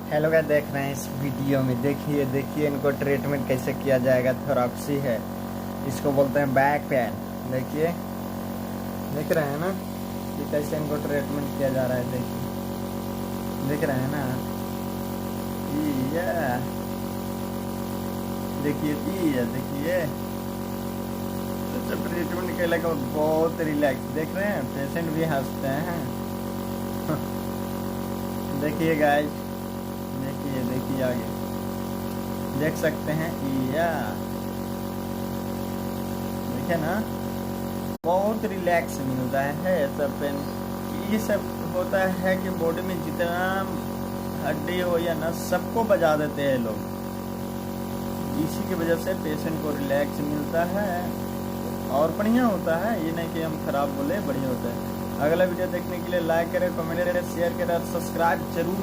Hello guys, देख रहे हैं इस वीडियो में। देखिए देखिए इनको ट्रीटमेंट कैसे किया जाएगा। थोरैक्सी है, इसको बोलते हैं बैक पेन। देखिए, देख रहे हैं ना कि कैसे इनको ट्रीटमेंट किया जा रहा है। देखिए, देख रहे हैं ना। ये देखिए देखिए, जब ट्रीटमेंट के लगे बहुत रिलैक्स। देख रहे हैं, पेशेंट भी हंसते हैं। देखिए गाइस, देखिए देखिए आगे देख सकते हैं। या देखिए ना, बहुत रिलैक्स मिलता है सब पेन। ये सब होता है कि बॉडी में जितना हड्डी हो या नस सबको बजा देते हैं लोग। इसी की वजह से पेशेंट को रिलैक्स मिलता है और बढ़िया होता है। ये नहीं कि हम खराब बोले, बढ़िया होता है। अगला वीडियो देखने के लिए लाइक करें, कमेंट करें, शेयर करें और सब्सक्राइब जरूर